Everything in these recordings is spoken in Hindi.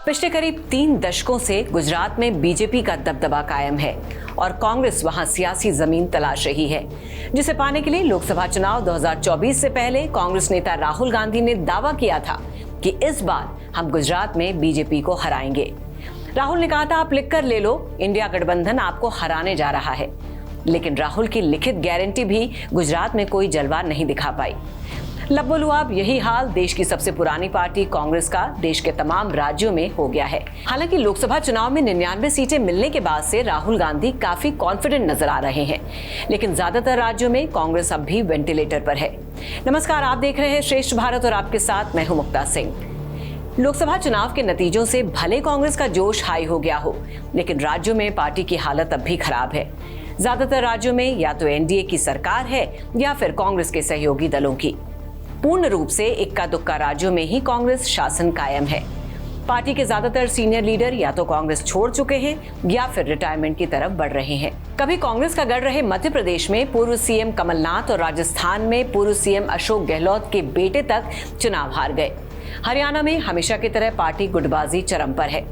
पिछले करीब 3 दशकों से गुजरात में बीजेपी का दबदबा कायम है और कांग्रेस वहां सियासी जमीन तलाश रही है, जिसे पाने के लिए लोकसभा चुनाव 2024 से पहले कांग्रेस नेता राहुल गांधी ने दावा किया था कि इस बार हम गुजरात में बीजेपी को हराएंगे। राहुल ने कहा था, आप लिख कर ले लो, इंडिया गठबंधन आपको हराने जा रहा है। लेकिन राहुल की लिखित गारंटी भी गुजरात में कोई जलवा नहीं दिखा पाई। लबोलुआब यही हाल देश की सबसे पुरानी पार्टी कांग्रेस का देश के तमाम राज्यों में हो गया है। हालांकि लोकसभा चुनाव में 99 सीटें मिलने के बाद से राहुल गांधी काफी कॉन्फिडेंट नजर आ रहे हैं, लेकिन ज्यादातर राज्यों में कांग्रेस अब भी वेंटिलेटर पर है। नमस्कार, आप देख रहे हैं श्रेष्ठ भारत और आपके साथ मैं हूं मुक्ता सिंह। लोकसभा चुनाव के नतीजों से भले कांग्रेस का जोश हाई हो गया हो, लेकिन राज्यों में पार्टी की हालत अब भी खराब है। ज्यादातर राज्यों में या तो एनडीए की सरकार है या फिर कांग्रेस के सहयोगी दलों की। पूर्ण रूप से इक्का दुक्का राज्यों में ही कांग्रेस शासन कायम है। पार्टी के ज्यादातर सीनियर लीडर या तो कांग्रेस छोड़ चुके हैं या फिर रिटायरमेंट की तरफ बढ़ रहे हैं। कभी कांग्रेस का गढ़ रहे मध्य प्रदेश में पूर्व सीएम कमलनाथ और राजस्थान में पूर्व सीएम अशोक गहलोत के बेटे तक चुनाव हार गए। हरियाणा में हमेशा की तरह पार्टी गुटबाजी चरम पर है।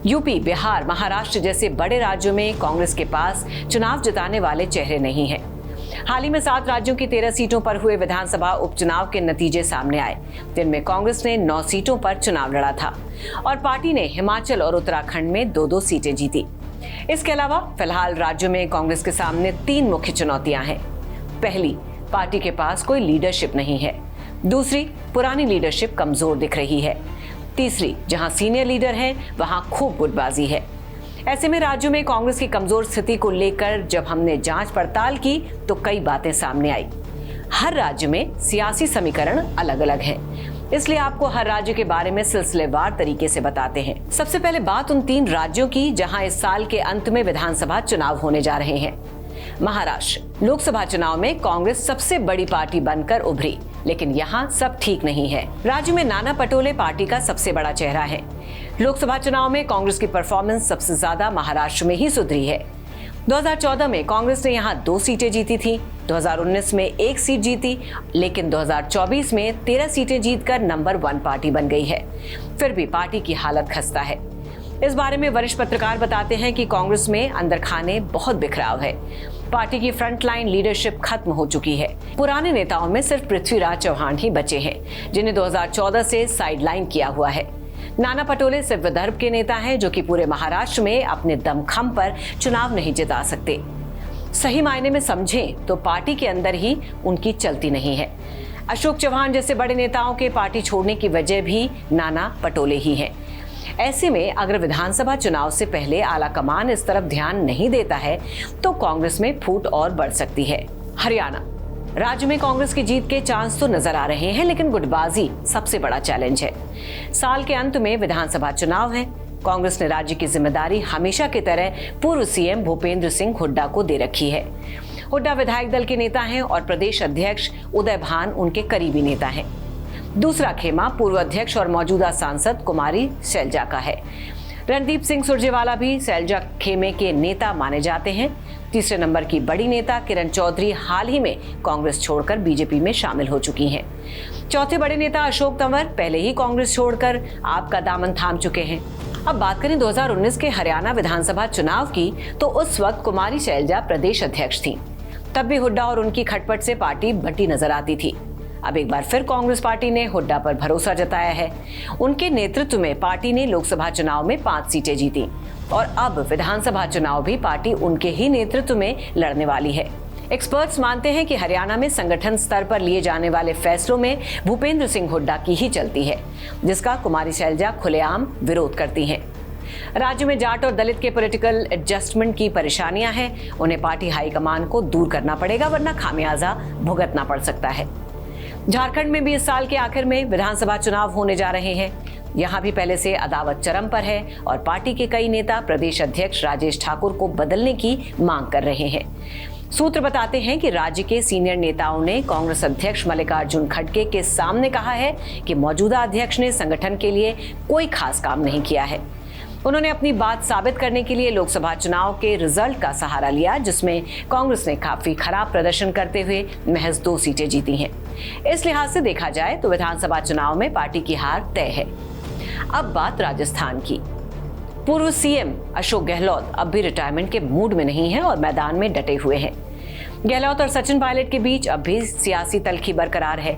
यूपी, बिहार, महाराष्ट्र जैसे बड़े राज्यों में कांग्रेस के पास चुनाव जिताने वाले चेहरे नहीं हैं। हाल ही में 7 राज्यों की 13 सीटों पर हुए विधानसभा उपचुनाव के नतीजे सामने आए, जिनमें कांग्रेस ने 9 सीटों पर चुनाव लड़ा था और पार्टी ने हिमाचल और उत्तराखंड में 2-2 सीटें जीती। इसके अलावा फिलहाल राज्यों में कांग्रेस के सामने 3 मुख्य चुनौतियां हैं। पहली, पार्टी के पास कोई लीडरशिप नहीं है। दूसरी, पुरानी लीडरशिप कमजोर दिख रही है। तीसरी, जहां सीनियर लीडर हैं वहां खूब गुटबाजी है। ऐसे में राज्यों में कांग्रेस की कमजोर स्थिति को लेकर जब हमने जांच पड़ताल की तो कई बातें सामने आई। हर राज्य में सियासी समीकरण अलग अलग है, इसलिए आपको हर राज्य के बारे में सिलसिलेवार तरीके से बताते हैं। सबसे पहले बात उन 3 राज्यों की जहां इस साल के अंत में विधानसभा चुनाव होने जा रहे हैं। महाराष्ट्र। लोकसभा चुनाव में कांग्रेस सबसे बड़ी पार्टी बनकर उभरी, लेकिन यहाँ सब ठीक नहीं है। राज्य में नाना पटोले पार्टी का सबसे बड़ा चेहरा है। लोकसभा चुनाव में कांग्रेस की परफॉर्मेंस सबसे ज्यादा महाराष्ट्र में ही सुधरी है। 2014 में कांग्रेस ने यहाँ 2 सीटें जीती थी, 2019 में 1 सीट जीती, लेकिन 2024 में 13 सीटें जीतकर नंबर 1 पार्टी बन गई है। फिर भी पार्टी की हालत खस्ता है। इस बारे में वरिष्ठ पत्रकार बताते हैं कि कांग्रेस में अंदर खाने बहुत बिखराव है। पार्टी की फ्रंटलाइन लीडरशिप खत्म हो चुकी है। पुराने नेताओं में सिर्फ पृथ्वीराज चौहान ही बचे हैं, जिन्हें 2014 से साइडलाइन किया हुआ है। नाना पटोले सिर्फ विदर्भ के नेता हैं, जो कि पूरे महाराष्ट्र में अपने दमखम पर चुनाव नहीं जिता सकते। सही मायने में समझें तो पार्टी के अंदर ही उनकी चलती नहीं है। अशोक चव्हाण जैसे बड़े नेताओं के पार्टी छोड़ने की वजह भी नाना पटोले ही हैं। ऐसे में अगर विधानसभा चुनाव से पहले आला कमान इस तरफ ध्यान नहीं देता है तो कांग्रेस में फूट और बढ़ सकती है। हरियाणा। राज्य में कांग्रेस की जीत के चांस तो नजर आ रहे हैं, लेकिन गुटबाजी सबसे बड़ा चैलेंज है। साल के अंत में विधानसभा चुनाव है। कांग्रेस ने राज्य की जिम्मेदारी हमेशा की तरह पूर्व सीएम भूपेंद्र सिंह हुड्डा को दे रखी है। हुड्डा विधायक दल के नेता हैं और प्रदेश अध्यक्ष उदय भान उनके करीबी नेता हैं। दूसरा खेमा पूर्व अध्यक्ष और मौजूदा सांसद कुमारी शैलजा का है। रणदीप सिंह सुरजेवाला भी शैलजा खेमे के नेता माने जाते हैं। तीसरे नंबर की बड़ी नेता किरण चौधरी हाल ही में कांग्रेस छोड़कर बीजेपी में शामिल हो चुकी हैं। चौथे बड़े नेता अशोक तंवर पहले ही कांग्रेस छोड़कर आप का दामन थाम चुके हैं। अब बात करें 2019 के हरियाणा विधानसभा चुनाव की, तो उस वक्त कुमारी शैलजा प्रदेश अध्यक्ष थी। तब भी हुड्डा और उनकी खटपट से पार्टी बंटी नजर आती थी। अब एक बार फिर कांग्रेस पार्टी ने हुड्डा पर भरोसा जताया है। उनके नेतृत्व में पार्टी ने लोकसभा चुनाव में 5 सीटें जीती और अब विधानसभा चुनाव भी पार्टी उनके ही नेतृत्व में लड़ने वाली है। एक्सपर्ट्स मानते हैं कि हरियाणा में संगठन स्तर पर लिए जाने वाले फैसलों में भूपेंद्र सिंह हुड्डा की ही चलती है, जिसका कुमारी शैलजा खुलेआम विरोध करती हैं। राज्य में जाट और दलित के पॉलिटिकल एडजस्टमेंट की परेशानियां हैं। उन्हें पार्टी हाईकमान को दूर करना पड़ेगा, वरना खामियाजा भुगतना पड़ सकता है। झारखंड में भी इस साल के आखिर में विधानसभा चुनाव होने जा रहे हैं। यहाँ भी पहले से अदावत चरम पर है और पार्टी के कई नेता प्रदेश अध्यक्ष राजेश ठाकुर को बदलने की मांग कर रहे हैं। सूत्र बताते हैं कि राज्य के सीनियर नेताओं ने कांग्रेस अध्यक्ष मल्लिकार्जुन खड़गे के सामने कहा है कि मौजूदा अध्यक्ष ने संगठन के लिए कोई खास काम नहीं किया है। उन्होंने अपनी बात साबित करने के लिए लोकसभा चुनाव के रिजल्ट का सहारा लिया, जिसमें कांग्रेस ने काफी खराब प्रदर्शन करते हुए महज 2 सीटें जीती हैं। इस लिहाज से देखा जाए तो विधानसभा चुनाव में पार्टी की हार तय है। अब बात राजस्थान की। पूर्व सीएम अशोक गहलोत अब भी रिटायरमेंट के मूड में नहीं है और मैदान में डटे हुए हैं। गहलोत और सचिन पायलट के बीच अब भी सियासी तल्खी बरकरार है।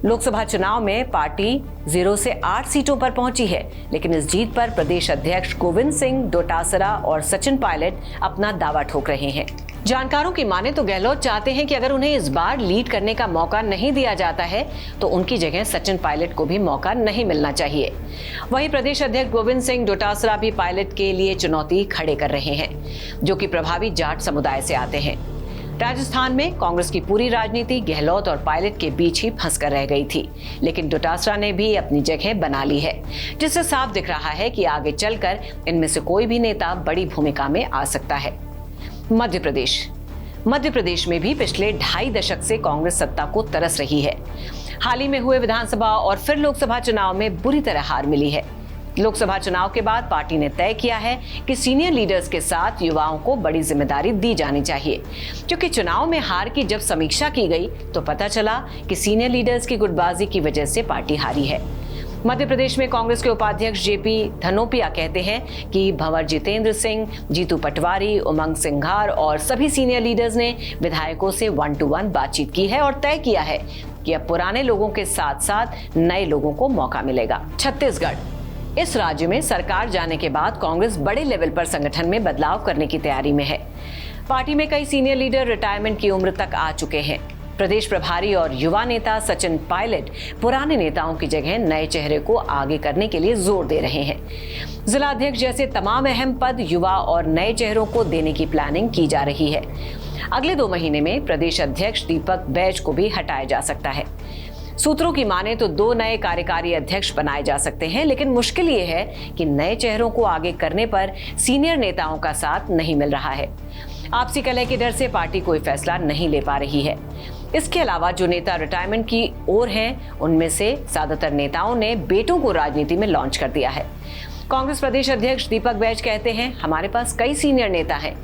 लोकसभा चुनाव में पार्टी 0 से 8 सीटों पर पहुंची है, लेकिन इस जीत पर प्रदेश अध्यक्ष गोविंद सिंह डोटासरा और सचिन पायलट अपना दावा ठोक रहे हैं। जानकारों की माने तो गहलोत चाहते हैं कि अगर उन्हें इस बार लीड करने का मौका नहीं दिया जाता है तो उनकी जगह सचिन पायलट को भी मौका नहीं मिलना चाहिए। वहीं प्रदेश अध्यक्ष गोविंद सिंह डोटासरा भी पायलट के लिए चुनौती खड़े कर रहे हैं, जो कि प्रभावी जाट समुदाय से आते हैं। राजस्थान में कांग्रेस की पूरी राजनीति गहलोत और पायलट के बीच ही फंस कर रह गई थी, लेकिन डोटासरा ने भी अपनी जगह बना ली है, जिससे साफ दिख रहा है कि आगे चलकर इनमें से कोई भी नेता बड़ी भूमिका में आ सकता है। मध्य प्रदेश में भी पिछले 2.5 दशक से कांग्रेस सत्ता को तरस रही है। हाल ही में हुए विधानसभा और फिर लोकसभा चुनाव में बुरी तरह हार मिली है। लोकसभा चुनाव के बाद पार्टी ने तय किया है कि सीनियर लीडर्स के साथ युवाओं को बड़ी जिम्मेदारी दी जानी चाहिए, क्योंकि चुनाव में हार की जब समीक्षा की गई तो पता चला कि सीनियर लीडर्स की गुटबाजी की वजह से पार्टी हारी है। मध्य प्रदेश में कांग्रेस के उपाध्यक्ष जेपी धनोपिया कहते हैं कि भंवर जितेंद्र सिंह, जीतू पटवारी, उमंग सिंघार और सभी सीनियर लीडर्स ने विधायकों से 1-to-1 बातचीत की है और तय किया है कि अब पुराने लोगों के साथ साथ नए लोगों को मौका मिलेगा। छत्तीसगढ़, इस राज्य में सरकार जाने के बाद कांग्रेस बड़े लेवल पर संगठन में बदलाव करने की तैयारी में है। पार्टी में कई सीनियर लीडर रिटायरमेंट की उम्र तक आ चुके हैं। प्रदेश प्रभारी और युवा नेता सचिन पायलट पुराने नेताओं की जगह नए चेहरे को आगे करने के लिए जोर दे रहे हैं। जिला अध्यक्ष जैसे तमाम अहम पद युवा और नए चेहरों को देने की प्लानिंग की जा रही है। अगले 2 महीने में प्रदेश अध्यक्ष दीपक बैज को भी हटाया जा सकता है। सूत्रों की माने तो 2 नए कार्यकारी अध्यक्ष बनाए जा सकते हैं, लेकिन मुश्किल ये है कि नए चेहरों को आगे करने पर सीनियर नेताओं का साथ नहीं मिल रहा है। आपसी कलह के डर से पार्टी कोई फैसला नहीं ले पा रही है। इसके अलावा जो नेता रिटायरमेंट की ओर हैं, उनमें से ज्यादातर नेताओं ने बेटों को राजनीति में लॉन्च कर दिया है। कांग्रेस प्रदेश अध्यक्ष दीपक बैज कहते हैं, हमारे पास कई सीनियर नेता हैं,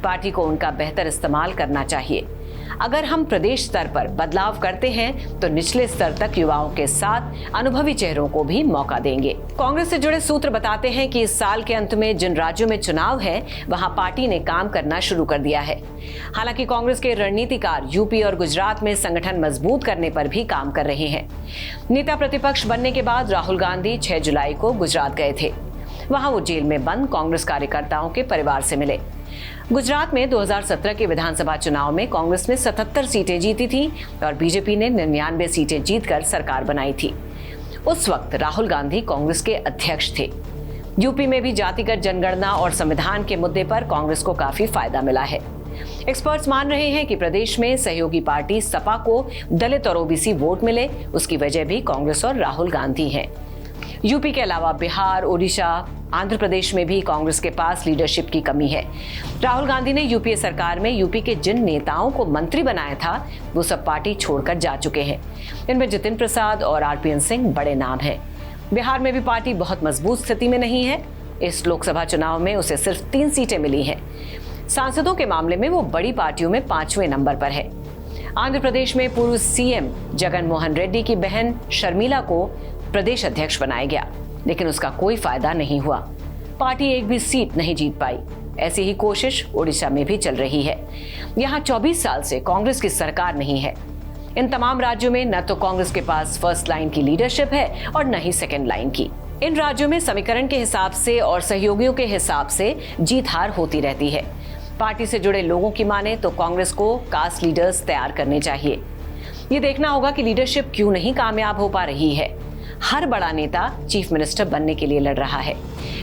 पार्टी को उनका बेहतर इस्तेमाल करना चाहिए। अगर हम प्रदेश स्तर पर बदलाव करते हैं तो निचले स्तर तक युवाओं के साथ अनुभवी चेहरों को भी मौका देंगे। कांग्रेस से जुड़े सूत्र बताते हैं कि इस साल के अंत में जिन राज्यों में चुनाव है, वहां पार्टी ने काम करना शुरू कर दिया है। हालांकि कांग्रेस के रणनीतिकार यूपी और गुजरात में संगठन मजबूत करने पर भी काम कर रहे हैं। नेता प्रतिपक्ष बनने के बाद राहुल गांधी 6 जुलाई को गुजरात गए थे। वहां वो जेल में बंद कांग्रेस कार्यकर्ताओं के परिवार से मिले। गुजरात में 2017 के विधानसभा चुनाव में कांग्रेस ने 77 सीटें जीती थी और बीजेपी ने 99 सीटें जीतकर सरकार बनाई थी। उस वक्त राहुल गांधी कांग्रेस के अध्यक्ष थे। यूपी में भी जातिगत जनगणना और संविधान के मुद्दे पर कांग्रेस को काफी फायदा मिला है। एक्सपर्ट्स मान रहे हैं कि प्रदेश में सहयोगी पार्टी सपा को दलित और ओबीसी वोट मिले, उसकी वजह भी कांग्रेस और राहुल गांधी है। यूपी के अलावा बिहार, ओडिशा, आंध्र प्रदेश में भी कांग्रेस के पास लीडरशिप की कमी है। राहुल गांधी ने यूपीए सरकार में यूपी के जिन नेताओं को मंत्री बनाया था, वो सब पार्टी छोड़कर जा चुके हैं। इनमें जितिन प्रसाद और आरपीएन सिंह बड़े नाम हैं। बिहार में भी पार्टी बहुत मजबूत स्थिति में नहीं है। इस लोकसभा चुनाव में उसे सिर्फ 3 सीटें मिली हैं। सांसदों के मामले में वो बड़ी पार्टियों में 5वें नंबर पर है। आंध्र प्रदेश में पूर्व सीएम जगन मोहन रेड्डी की बहन शर्मिला को प्रदेश अध्यक्ष बनाया गया, लेकिन उसका कोई फायदा नहीं हुआ। पार्टी एक भी सीट नहीं जीत पाई। ऐसी ही कोशिश ओडिशा में भी चल रही है। यहाँ 24 साल से कांग्रेस की सरकार नहीं है। इन तमाम राज्यों में न तो कांग्रेस के पास फर्स्ट लाइन की लीडरशिप है और न ही सेकेंड लाइन की। इन राज्यों में समीकरण के हिसाब से और सहयोगियों के हिसाब से जीत हार होती रहती है। पार्टी से जुड़े लोगों की माने तो कांग्रेस को कास्ट लीडर्स तैयार करने चाहिए। ये देखना होगा कि लीडरशिप क्यों नहीं कामयाब हो पा रही है। हर बड़ा नेता चीफ मिनिस्टर बनने के लिए लड़ रहा है।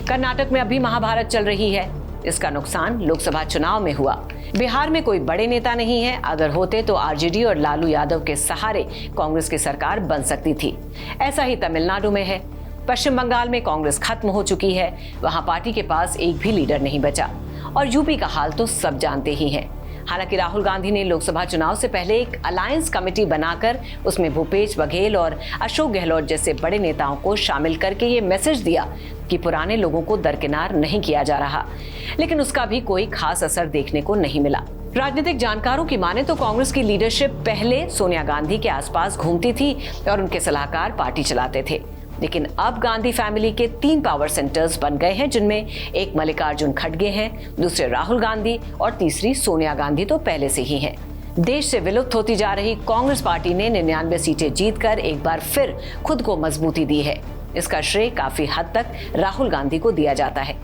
कर्नाटक में अभी महाभारत चल रही है। इसका नुकसान लोकसभा चुनाव में हुआ। बिहार में कोई बड़े नेता नहीं है। अगर होते तो आरजेडी और लालू यादव के सहारे कांग्रेस की सरकार बन सकती थी। ऐसा ही तमिलनाडु में है। पश्चिम बंगाल में कांग्रेस खत्म हो चुकी है। वहां पार्टी के पास एक भी लीडर नहीं बचा। और यूपी का हाल तो सब जानते ही हैं। हालांकि राहुल गांधी ने लोकसभा चुनाव से पहले एक अलायंस कमेटी बनाकर उसमें भूपेश बघेल और अशोक गहलोत जैसे बड़े नेताओं को शामिल करके ये मैसेज दिया कि पुराने लोगों को दरकिनार नहीं किया जा रहा, लेकिन उसका भी कोई खास असर देखने को नहीं मिला। राजनीतिक जानकारों की माने तो कांग्रेस की लीडरशिप पहले सोनिया गांधी के आसपास घूमती थी और उनके सलाहकार पार्टी चलाते थे। लेकिन अब गांधी फैमिली के 3 पावर सेंटर्स बन गए हैं, जिनमें एक मल्लिकार्जुन खड़गे हैं, दूसरे राहुल गांधी और तीसरी सोनिया गांधी तो पहले से ही हैं। देश से विलुप्त होती जा रही कांग्रेस पार्टी ने 99 सीटें जीतकर एक बार फिर खुद को मजबूती दी है। इसका श्रेय काफी हद तक राहुल गांधी को दिया जाता है।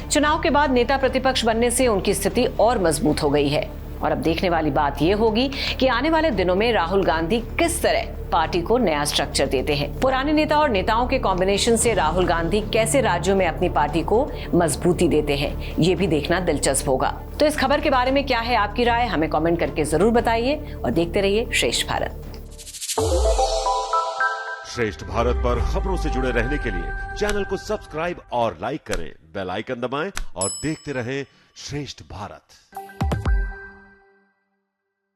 चुनाव के बाद नेता प्रतिपक्ष बनने से उनकी स्थिति और मजबूत हो गई है और अब देखने वाली बात यह होगी कि आने वाले दिनों में राहुल गांधी किस तरह पार्टी को नया स्ट्रक्चर देते हैं। पुराने नेता और नेताओं के कॉम्बिनेशन से राहुल गांधी कैसे राज्यों में अपनी पार्टी को मजबूती देते हैं, ये भी देखना दिलचस्प होगा। तो इस खबर के बारे में क्या है आपकी राय, हमें कमेंट करके जरूर बताइए और देखते रहिए श्रेष्ठ भारत। श्रेष्ठ भारत पर खबरों से जुड़े रहने के लिए चैनल को सब्सक्राइब और लाइक करें, बेल आइकन दबाएं और देखते रहें श्रेष्ठ भारत।